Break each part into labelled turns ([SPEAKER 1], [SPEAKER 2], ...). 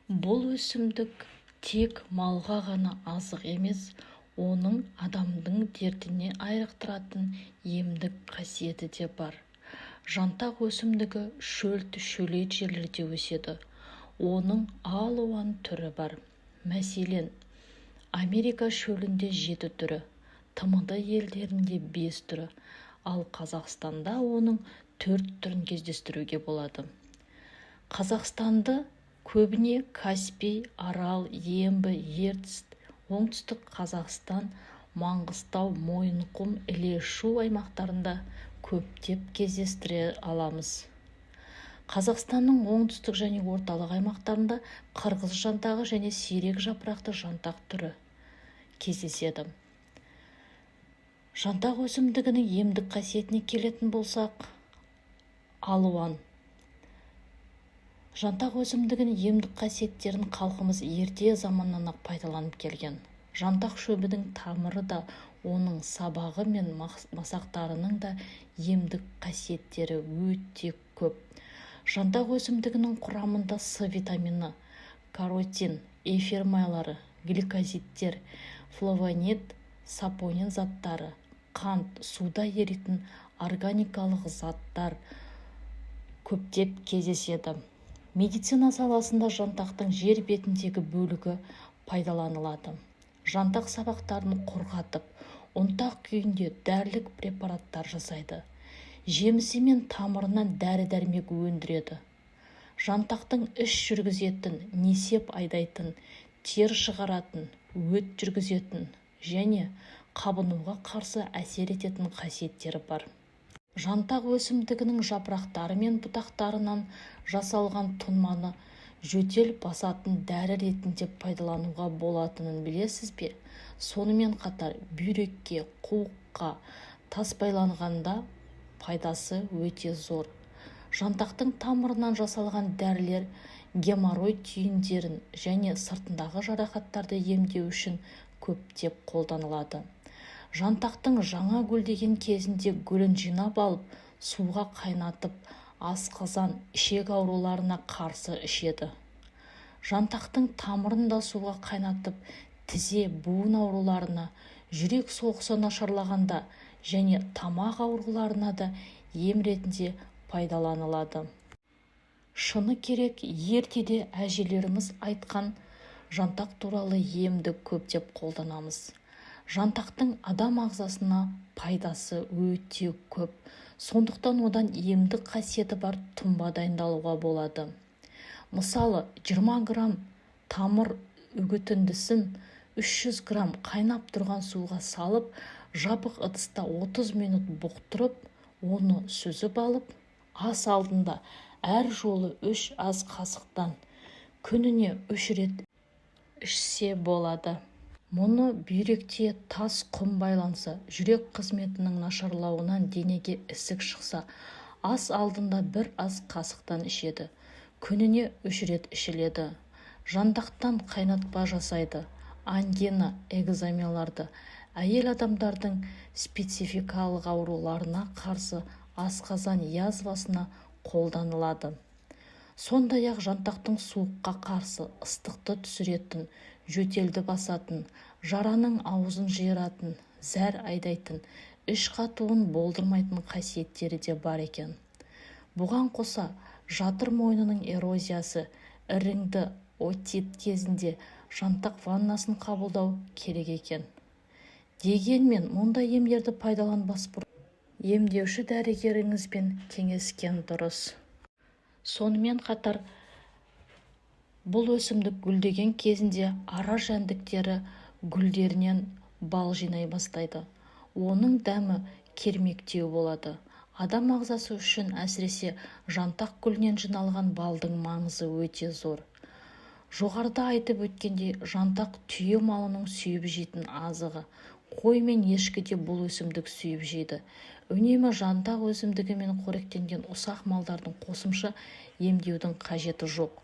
[SPEAKER 1] Бұл өсімдік тек малға ғана азық емес, оның адамдың дертіне айықтыратын емдік қасиеті де бар. Жантақ өсімдігі шөлейт жерлерде өседі. Оның алуан түрі бар. Мәселен, Америка шөлінде 7 түрі, тмд елдерінде 5 түрі, ал Қазақстанда оның 4 түрін кездестіруге болады. Қазақстанды көбіне Каспий, Арал, Ембі, Ертіс, оңтүстік Қазақстан, Маңғыстау, Мойынқұм, Іле-Шу аймақтарында көптеп кездестіре аламыз. Қазақстанның оңтүстік және орталық аймақтарында қырғыз жантағы және сирек жапырақты жантақ түрі кездеседі. Жантақ өсімдігінің емдік қасиетіне келетін болсақ, алуан. Жантақ өсімдігінің емдік қасиеттерін халқымыз ерте заманнан пайдаланып келген. Жантақ шөбінің тамыры да, оның сабағы мен масақтарының да емдік қасиеттері өте көп. Жантақ өсімдігінің құрамында С витамині, каротин, эфир майлары, гликозидтер, флавонид, сапонин заттары, қант, суда еритін органикалық заттар көптеп кездеседі. Медицина саласында жантақтың жер бетіндегі бөлігі пайдаланылады. Жантақ сабақтарын құрғатып, ұнтақ күйінде дәрілік препараттар жасайды. Жемісі мен тамырынан дәрі-дәрмек өндіреді. Жантақтың іш жүргізетін, несеп айдайтын, тер шығаратын, өт жүргізетін және қабынуға қарсы әсер ететін қасиеттері бар. Жантақ өсімдігінің жапырақтары мен бұтақтарынан жасалған тұнманы жөтел басатын дәрі ретінде пайдалануға болатынын білесіз бе? Сонымен қатар бүйрекке, қуыққа, тас байланғанда пайдасы өте зор. Жантақтың тамырынан жасалған дәрілер геморрой түйіндерін және сыртындағы жарақаттарды емдеу үшін көптеп қолданылады. Жантақтың жаңа гүлдеген кезінде гүлін жинап алып, суға қайнатып, асқазан, ішек ауруларына қарсы ішеді. Жантақтың тамырын да суға қайнатып, тізе, буын ауруларына, жүрек соғысы нашарлағанда және тамақ ауруларына да ем ретінде пайдаланылады. Шыны керек, ертеде әжелеріміз айтқан жантақ туралы емді көптеп қолданамыз. Жантақтың адам ағзасына пайдасы өте көп. Сондықтан одан емдік қасиеті бар тұнба дайындалуға болады. Мысалы, 20 грамм тамыр үгітіндісін 300 грамм қайнап тұрған суға салып, жабық ыдыста 30 минут бұқтырып, оны сүзіп алып, ас алдында әр жолы 3 ас қасықтан күніне 3 рет ішсе болады. Мұны бүйректе тас құм байланса, жүрек қызметінің нашарлауынан денеге ісік шықса, ас алдында 1 ас қасықтан ішеді. Күніне 3 рет ішіледі. Жантақтан қайнатпа жасайды. Ангина, экземаларды, әйел адамдардың спецификалық ауруларына қарсы асқазан язвасына қолданылады. Сондай-ақ жантақтың суыққа қарсы, ыстықты түсіретін, жөтелді басатын, жараның аузын жиыратын, зәр айдайтын, іш қатуын болдырмайтын қасиеттері де бар екен. Бұған қоса, жатыр мойнының эрозиясы, іріңді отит кезінде жантақ ваннасын қабылдау керек екен. Дегенмен, мұндай емдерді пайдаланбас бұрын емдеуші дәрігеріңізбен кеңескен дұрыс. Сонымен қатар, бұл өсімдік гүлдеген кезінде ара жәндіктері гүлдерінен бал жинай бастайды. Оның дәмі кермектеу болады. Адам ағзасы үшін әсіресе жантақ гүлінен жиналған балдың маңызы өте зор. Жоғарыда айтып өткендей, жантақ түйе малының сүйіп жейтін азығы. Қой мен ешкі де бұл өсімдік сүйіп жейді. Үнемі жантақ өсімдігімен қоректенген ұсақ малдардың қосымша емдеудің қажеті жоқ.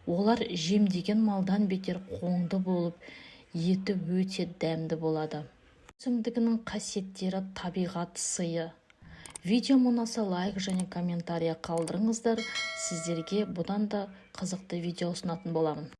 [SPEAKER 1] Олар жемдеген малдан бетер қоңды болып, еті өте дәмді болады. Өсімдігінің қасиеттері табиғат сыйы. Видео ұнаса лайк және комментария қалдырыңыздар. Сіздерге бұдан да қызықты видео ұсынатын боламын.